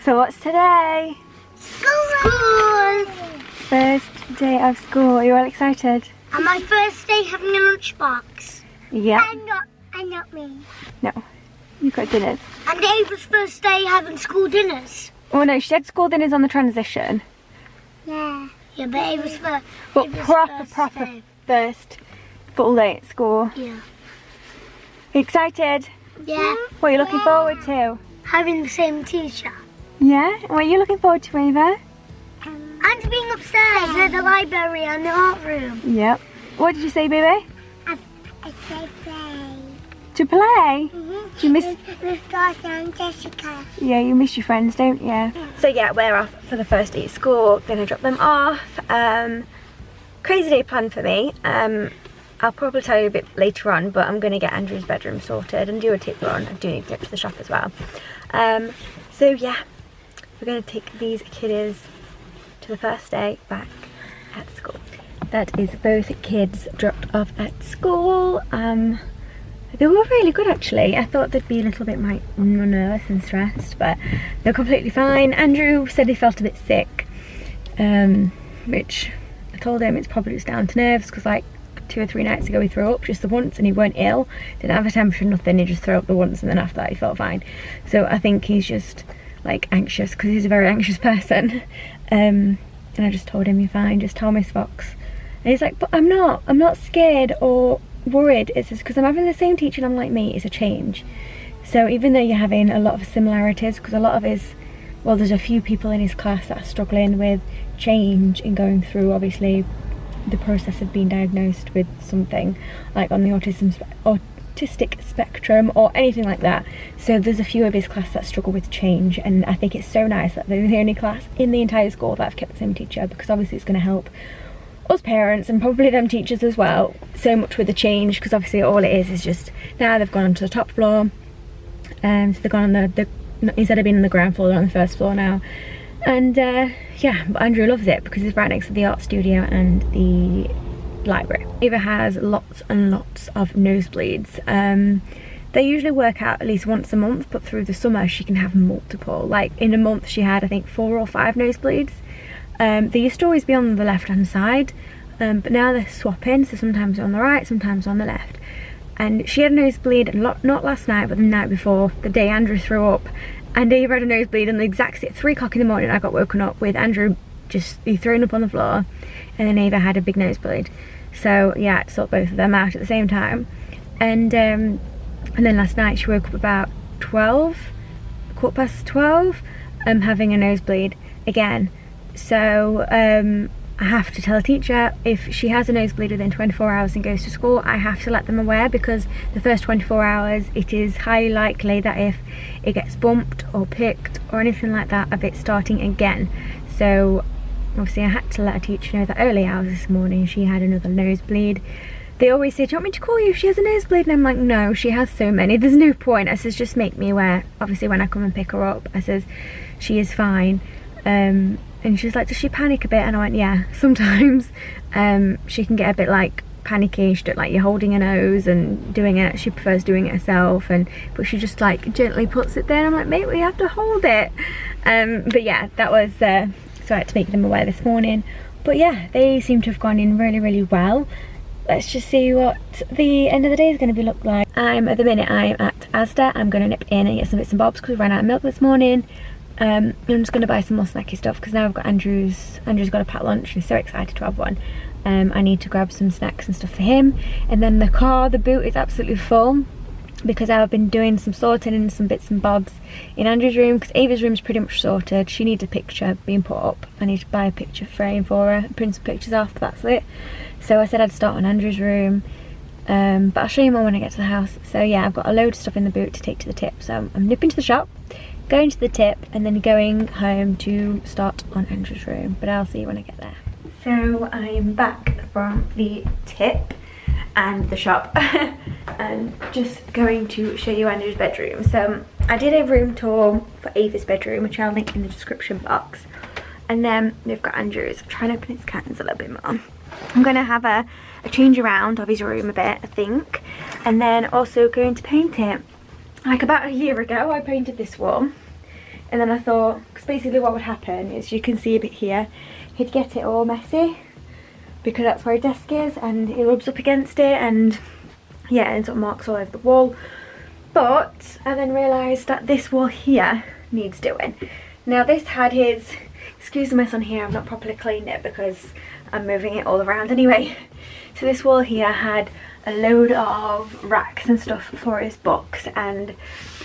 So what's today? School! First day of school. Are you all excited? And my first day having a lunchbox. Yeah. And not me. No. You've got dinners. And Ava's first day having school dinners. Oh no, she had school dinners on the transition. Yeah. Yeah, but Ava's first. But proper first full day at school. Yeah. Excited? Yeah. What are you looking forward to? Having the same teacher. Yeah? What are you looking forward to, Ava? And being upstairs at the library and the art room. Yep. What did you say, baby? I said play. To play? Mm-hmm. Do you miss... With Darcy and Jessica. Yeah, you miss your friends, don't you? Yeah. So yeah, we're off for the first day at school. Gonna drop them off. Crazy day planned for me. I'll probably tell you a bit later on, but I'm gonna get Andrew's bedroom sorted and do a tip run. I do need to get to the shop as well. So yeah, we're gonna take these kiddies to the first day back at school. That is both kids dropped off at school. They were really good actually. I thought they'd be a little bit more nervous and stressed, but they're completely fine. Andrew said he felt a bit sick, which I told him it's probably just down to nerves, because like 2 or 3 nights ago he threw up just the once and he weren't ill, didn't have a temperature, nothing, he just threw up the once and then after that he felt fine. So I think he's just like anxious, because he's a very anxious person. And I just told him, you're fine, just tell Miss Fox. And he's like, but I'm not scared or worried. It's just because I'm having the same teacher and I'm like, mate, it's a change. So even though you're having a lot of similarities, because a lot of his, well, there's a few people in his class that are struggling with change and going through obviously the process of being diagnosed with something like on the autistic spectrum or anything like that. So there's a few of his class that struggle with change, and I think it's so nice that they're the only class in the entire school that have kept the same teacher, because obviously it's going to help us parents and probably them teachers as well so much with the change, because obviously all it is just now they've gone onto the top floor, so they've gone on the instead of being on the ground floor, they're on the first floor now. And yeah, but Andrew loves it because it's right next to the art studio and the library. Ava has lots and lots of nosebleeds. They usually work out at least once a month, but through the summer she can have multiple. Like in a month she had I think 4 or 5 nosebleeds. They used to always be on the left hand side, but now they're swapping, so sometimes on the right, sometimes on the left. And she had a nosebleed not last night but the night before, the day Andrew threw up. And Ava had a nosebleed on the exact at 3 o'clock in the morning. I got woken up with Andrew just thrown up on the floor, and then Ava had a big nosebleed. So yeah, I had to sort both of them out at the same time. And then last night she woke up about 12:15, having a nosebleed again. So I have to tell a teacher if she has a nosebleed within 24 hours and goes to school, I have to let them aware, because the first 24 hours it is highly likely that if it gets bumped or picked or anything like that of it starting again. So obviously I had to let a teacher know that early hours this morning she had another nosebleed. They always say, do you want me to call you if she has a nosebleed? And I'm like, no, she has so many, there's no point. I says, just make me aware. Obviously when I come and pick her up, I says, she is fine. And she's like, does she panic a bit? And I went, yeah, sometimes. She can get a bit like panicky. She don't like you holding her nose and doing it. She prefers doing it herself, but she just like gently puts it there. I'm like, mate, we have to hold it. But yeah, that was so I had to make them aware this morning. But yeah, they seem to have gone in really, really well. Let's just see what the end of the day is going to be look like. At the minute I'm at Asda. I'm going to nip in and get some bits and bobs because we ran out of milk this morning. I'm just going to buy some more snacky stuff because now I've got Andrew's got a packed lunch and he's so excited to have one. I need to grab some snacks and stuff for him. And then the boot is absolutely full because I've been doing some sorting and some bits and bobs in Andrew's room, because Ava's room is pretty much sorted. She needs a picture being put up. I need to buy a picture frame for her, print some pictures off, that's it. So I said I'd start on Andrew's room, but I'll show you more when I get to the house. So yeah, I've got a load of stuff in the boot to take to the tip. So I'm nipping to the shop, going to the tip, and then going home to start on Andrew's room, but I'll see you when I get there. So I am back from the tip and the shop and just going to show you Andrew's bedroom. So I did a room tour for Ava's bedroom, which I'll link in the description box, and then we've got Andrew's. I'm trying to open his curtains a little bit more. I'm going to have a change around of his room a bit, I think, and then also going to paint it. Like about a year ago I painted this wall. And then I thought, because basically what would happen is, you can see a bit here, he'd get it all messy because that's where his desk is, and he rubs up against it, and yeah, it ends up marks all over the wall. But I then realised that this wall here needs doing. Now this had his, excuse the mess on here, I've not properly cleaned it because I'm moving it all around anyway. So this wall here had a load of racks and stuff for his books, and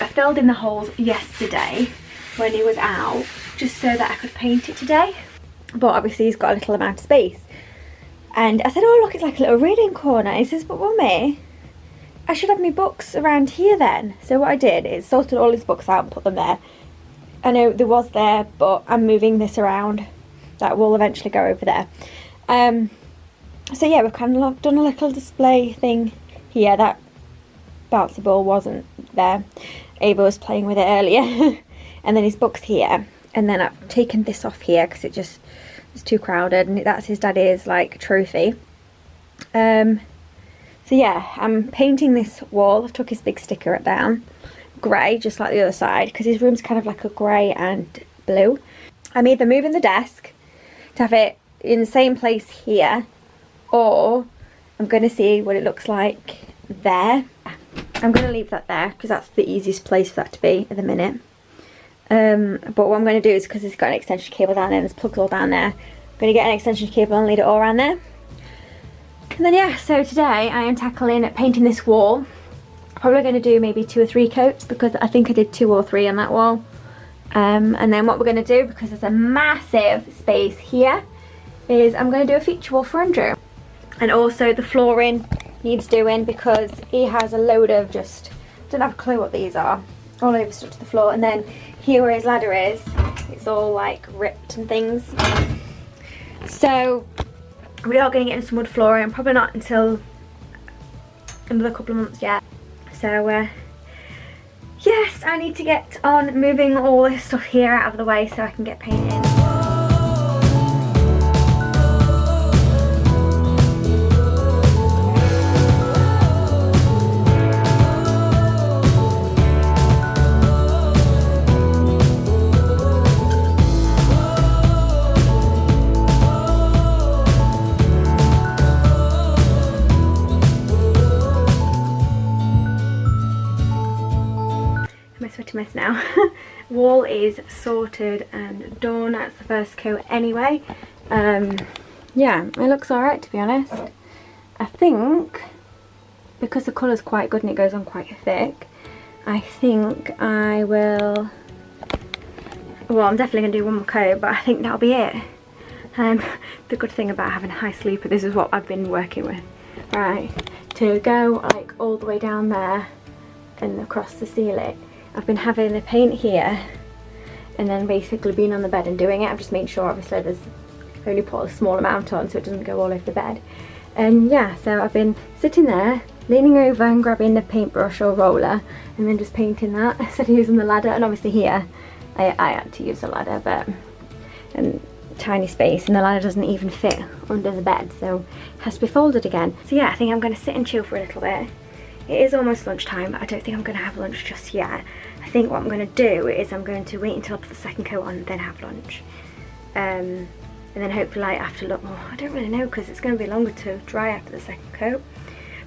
I filled in the holes yesterday when he was out, just so that I could paint it today. But obviously he's got a little amount of space. And I said, oh look, it's like a little reading corner. He says, but Mummy, I should have my books around here then. So what I did is sorted all his books out and put them there. I know there was there, but I'm moving this around. That will eventually go over there. So yeah, we've kind of done a little display thing here. That bouncy ball wasn't there. Ava was playing with it earlier. And then his books here. And then I've taken this off here because it just was too crowded. And that's his daddy's like trophy. So yeah, I'm painting this wall. I took his big sticker down. Grey, just like the other side. Because his room's kind of like a grey and blue. I'm either moving the desk to have it in the same place here, or I'm going to see what it looks like there. I'm going to leave that there because that's the easiest place for that to be at the minute. But what I'm going to do is, because it's got an extension cable down there and there's plugs all down there, I'm going to get an extension cable and lead it all around there. And then yeah, so today I am tackling painting this wall. Probably going to do maybe 2 or 3 coats because I think I did 2 or 3 on that wall. And then what we're going to do, because there's a massive space here, is I'm going to do a feature wall for Andrew. And also the flooring needs doing because he has a load of just, don't have a clue what these are, all over stuck to the floor. And then here where his ladder is, it's all like ripped and things. So we are going to get into some wood flooring, probably not until another couple of months yet. So yes, I need to get on moving all this stuff here out of the way so I can get painting. Mess now. Wall is sorted and done. That's the first coat anyway. Yeah, it looks alright to be honest. I think because the colour's quite good and it goes on quite thick, I think I will, well, I'm definitely going to do one more coat, but I think that'll be it. The good thing about having a high sleeper, this is what I've been working with, right, to go like all the way down there and across the ceiling. I've been having the paint here and then basically being on the bed and doing it. I've just made sure obviously there's only put a small amount on so it doesn't go all over the bed. And yeah, so I've been sitting there leaning over and grabbing the paintbrush or roller and then just painting that instead of using the ladder. And obviously here I had to use the ladder, but and tiny space and the ladder doesn't even fit under the bed, so it has to be folded again. So yeah, I think I'm going to sit and chill for a little bit. It is almost lunchtime, but I don't think I'm going to have lunch just yet. I think what I'm going to do is I'm going to wait until I put the second coat on and then have lunch. And then hopefully after lunch, oh, I don't really know because it's going to be longer to dry after the second coat.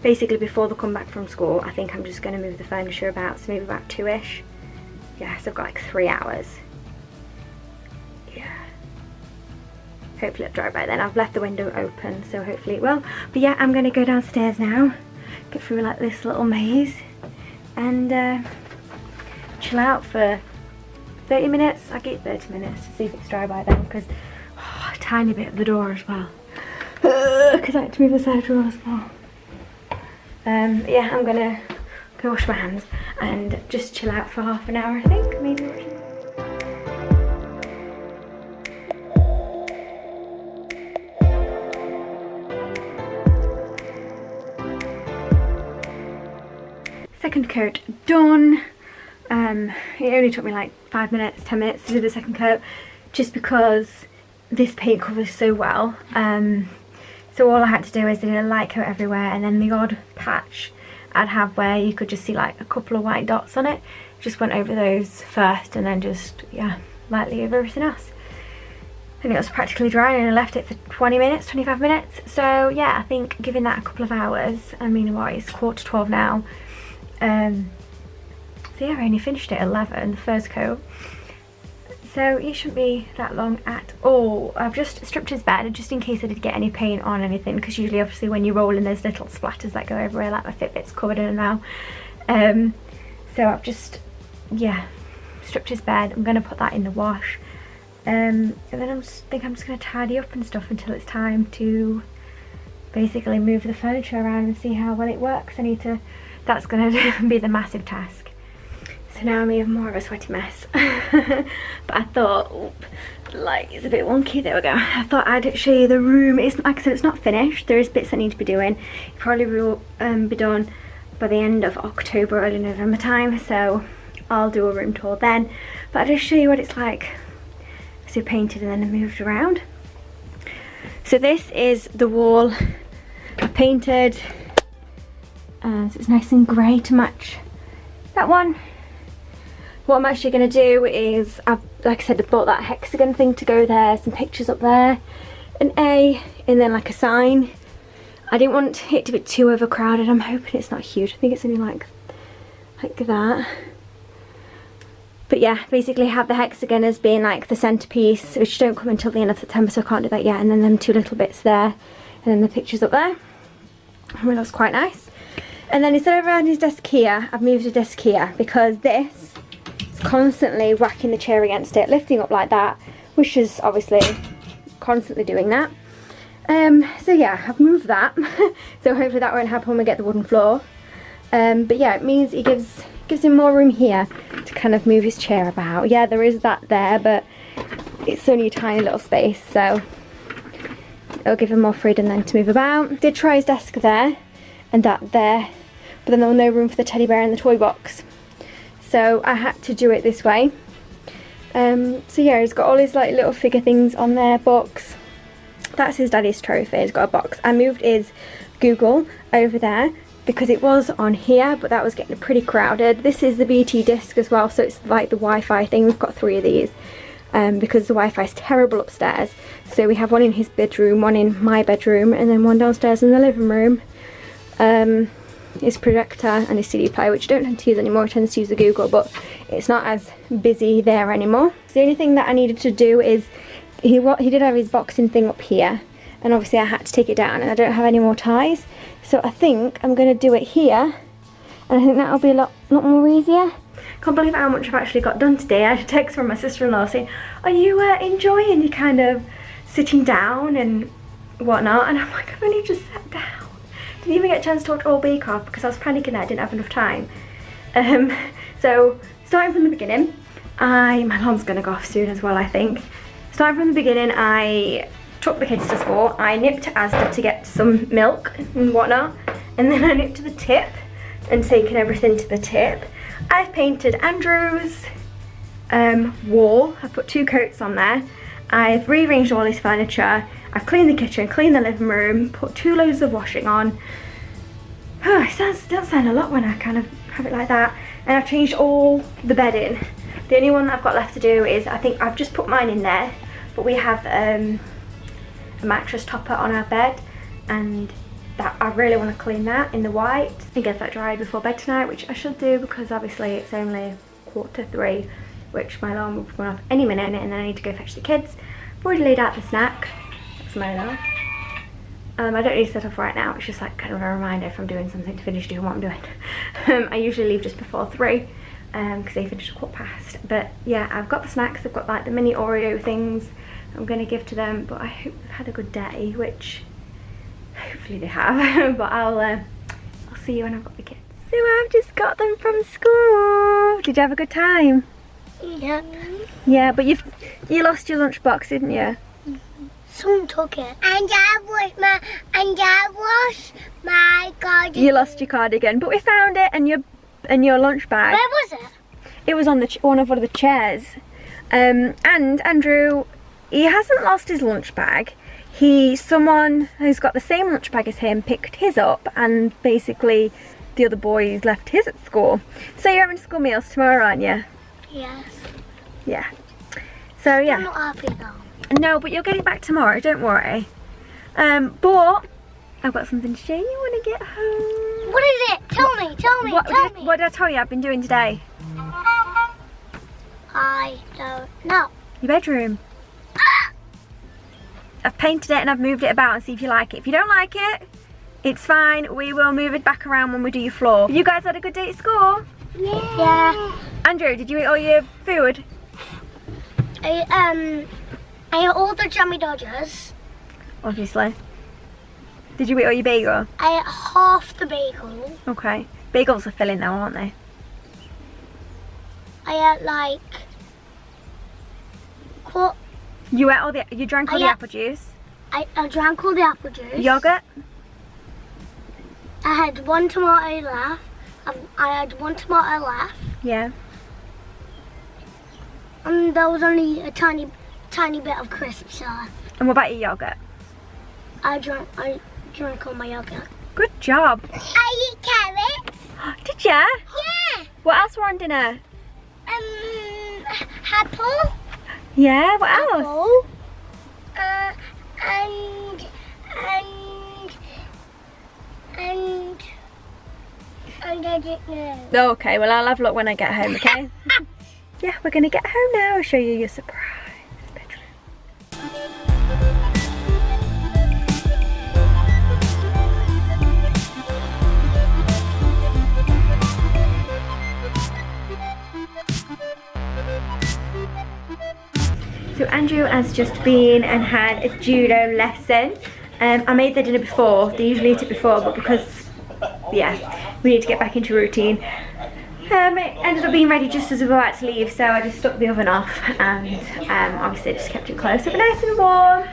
Basically before they come back from school, I think I'm just going to move the furniture about, so maybe about 2ish. Yeah, so I've got like 3 hours. Yeah. Hopefully it'll dry by then. I've left the window open, so hopefully it will. But yeah, I'm going to go downstairs now. Get through like this little maze and chill out for 30 minutes. I'll give it 30 minutes to see if it's dry by then because a tiny bit of the door as well because I had to move the side door as well. Yeah, I'm gonna go wash my hands and just chill out for half an hour, I think, maybe. Second coat done. It only took me like 5 minutes, 10 minutes to do the second coat just because this paint covers so well. So all I had to do is do a light coat everywhere and then the odd patch I'd have where you could just see like a couple of white dots on it. just went over those first and then just, yeah, lightly over everything else. And it was practically dry and I left it for 20 minutes, 25 minutes. So yeah, I think giving that a couple of hours, I mean, what, it's 11:45 now. So yeah, I only finished it at 11, the first coat. So it shouldn't be that long at all. I've just stripped his bed just in case I did get any paint on anything, because usually obviously when you roll in there's little splatters that go everywhere, like my Fitbit's covered in it now. So I've just, yeah, stripped his bed. I'm going to put that in the wash. And then I'm just going to tidy up and stuff until it's time to basically move the furniture around and see how well it works. That's going to be the massive task. So now I'm even more of a sweaty mess. But I thought, like, it's a bit wonky. There we go. I thought I'd show you the room. It's, like I said, it's not finished. There is bits that need to be doing. It probably will be done by the end of October, early November time. So I'll do a room tour then. But I'll just show you what it's like. So painted and then moved around. So this is the wall I painted. So it's nice and grey to match that one. What I'm actually going to do is, like I said, I bought that hexagon thing to go there, some pictures up there, an A, and then like a sign. I didn't want it to be too overcrowded. I'm hoping it's not huge. I think it's only like that. But yeah, basically have the hexagon as being like the centerpiece, which don't come until the end of September, so I can't do that yet. And then them two little bits there, and then the pictures up there. I mean, that's quite nice. And then instead of having his desk here, I've moved a desk here because this is constantly whacking the chair against it, lifting up like that, which is obviously constantly doing that. So yeah, I've moved that. So hopefully that won't happen when we get the wooden floor. But yeah, it means it gives him more room here to kind of move his chair about. Yeah, there is that there, but it's only a tiny little space, so it'll give him more freedom then to move about. Did try his desk there and that there, but then there was no room for the teddy bear in the toy box, so I had to do it this way. So yeah, he's got all his like little figure things on there, books. That's his daddy's trophy. He's got a box. I moved his Google over there because it was on here, but that was getting pretty crowded. This is the BT disc as well, so it's like the Wi-Fi thing. We've got 3 of these because the Wi-Fi is terrible upstairs. So we have one in his bedroom, one in my bedroom, and then one downstairs in the living room. His projector and his CD player, which I don't tend to use anymore. I tend to use the Google, but it's not as busy there anymore. So the only thing that I needed to do is, he did have his boxing thing up here, and obviously I had to take it down, and I don't have any more ties. So I think I'm going to do it here, and I think that'll be a lot more easier. Can't believe how much I've actually got done today. I had a text from my sister-in-law saying, are you enjoying your kind of sitting down and whatnot? And I'm like, I've only just sat down. Didn't even get a chance to talk all week off because I was panicking that I didn't have enough time. So starting from the beginning, my alarm's going to go off soon as well, I think. Starting from the beginning, I took the kids to school. I nipped to Asda to get some milk and whatnot, and then I nipped to the tip and taken everything to the tip. I've painted Andrew's wall. I've put 2 coats on there. I've rearranged all his furniture. I've cleaned the kitchen, cleaned the living room, put 2 loads of washing on. Oh, it does sound a lot when I kind of have it like that. And I've changed all the bedding. The only one that I've got left to do is, I think I've just put mine in there, but we have a mattress topper on our bed, and that I really want to clean that in the white and get that dried before bed tonight, which I should do because obviously it's only 2:45, which my alarm will be going off any minute, and then I need to go fetch the kids. I've already laid out the snack. That's my alarm. I don't need to set off right now. It's just like kind of a reminder if I'm doing something to finish doing what I'm doing. I usually leave just before 3 because they finish 15:15. But yeah, I've got the snacks. I've got like the mini Oreo things I'm going to give to them, but I hope they've had a good day, which hopefully they have. But I'll see you when I've got the kids. So I've just got them from school. Did you have a good time? Yeah. Yeah, but you lost your lunchbox, didn't you? Someone took it. And I was my cardigan. You lost your cardigan, but we found it, and your lunch bag. Where was it? It was on one of the chairs. And Andrew, he hasn't lost his lunch bag. Someone who's got the same lunch bag as him picked his up and basically the other boys left his at school. So you're having school meals tomorrow, aren't you? Yes. Yeah. So yeah. I'm not happy though. No, but you're getting back tomorrow, don't worry. But I've got something to show you when I get home. What is it? Tell me, tell me. What did I tell you I've been doing today? I don't know. Your bedroom. I've painted it and I've moved it about and see if you like it. If you don't like it, it's fine. We will move it back around when we do your floor. You guys had a good day at school? Yeah. Andrew, did you eat all your food? I ate all the Jammy Dodgers. Obviously. Did you eat all your bagel? I ate half the bagel. Okay. Bagels are filling though, aren't they? I ate like You drank all the apple juice? I drank all the apple juice. Yogurt? I had one tomato left. I had one tomato left. Yeah. And there was only a tiny bit of crisps left. And what about your yogurt? I drank all my yogurt. Good job. I eat carrots. Did ya? Yeah. What else were on dinner? Apple. Yeah, what else? Apple. And I didn't know. Oh, okay, well I'll have a look when I get home, okay? Yeah, we're gonna get home now. I'll show you your surprise bedroom. So Andrew has just been and had a judo lesson. I made the dinner before. They usually eat it before, but because, yeah, we need to get back into routine. It ended up being ready just as we were about to leave, so I just stuck the oven off and obviously just kept it close, so it nice and warm.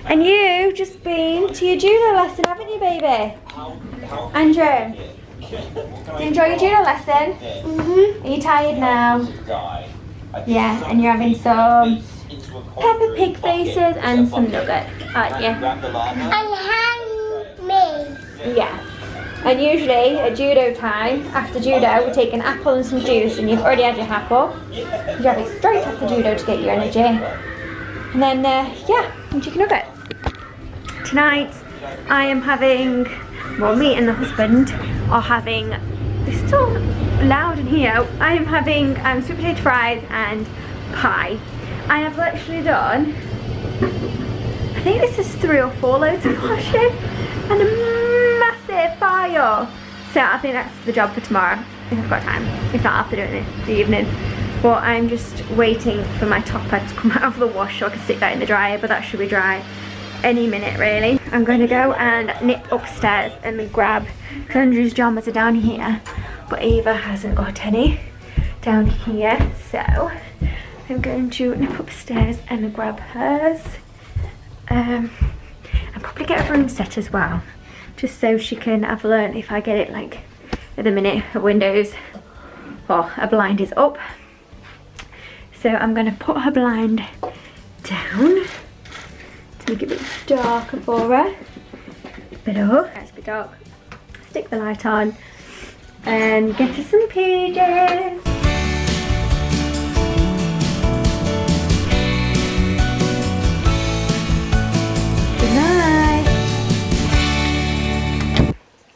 And you've just been to your judo lesson, haven't you, baby? Andrew, did you enjoy your judo lesson? Are you tired now? Yeah, and you're having some Peppa Pig faces and some nugget, aren't you? And hang me. Yeah. And usually at judo time, after judo, we take an apple and some juice, and you've already had your apple. You have it straight after judo to get your energy. And then, yeah, and chicken nuggets. Tonight, I am having, well, me and the husband are having, it's still loud in here, I am having sweet potato fries and pie. I have literally done, I think this is 3 or 4 loads of washing and a massive fire. So I think that's the job for tomorrow, if I've got time. If not, I'll have to do it in the evening. But I'm just waiting for my topper to come out of the wash so I can stick that in the dryer, but that should be dry any minute really. I'm going to go and nip upstairs and grab, Andrew's pyjamas are down here, but Eva hasn't got any down here, so I'm going to nip upstairs and grab hers. And probably get a room set as well, just so she can have a learn if I get it like at the minute a windows or a blind is up. So I'm going to put her blind down to make it a bit darker for her. But oh, it's a bit dark. Stick the light on and get her some pages.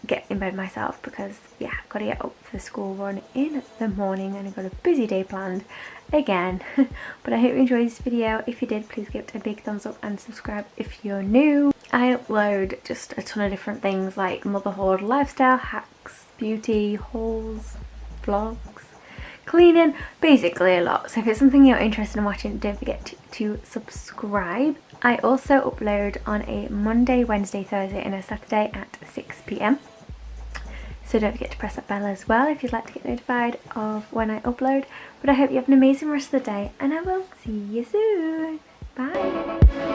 Get in bed myself because yeah, I've got to get up for the school run in the morning and I've got a busy day planned again. But I hope you enjoyed this video. If you did, please give it a big thumbs up and subscribe if you're new. I upload just a ton of different things like motherhood, lifestyle hacks, beauty hauls, vlogs, cleaning, basically a lot. So if it's something you're interested in watching, don't forget to subscribe. I also upload on a Monday, Wednesday, Thursday and a Saturday at 6 PM. So don't forget to press that bell as well if you'd like to get notified of when I upload. But I hope you have an amazing rest of the day and I will see you soon. Bye.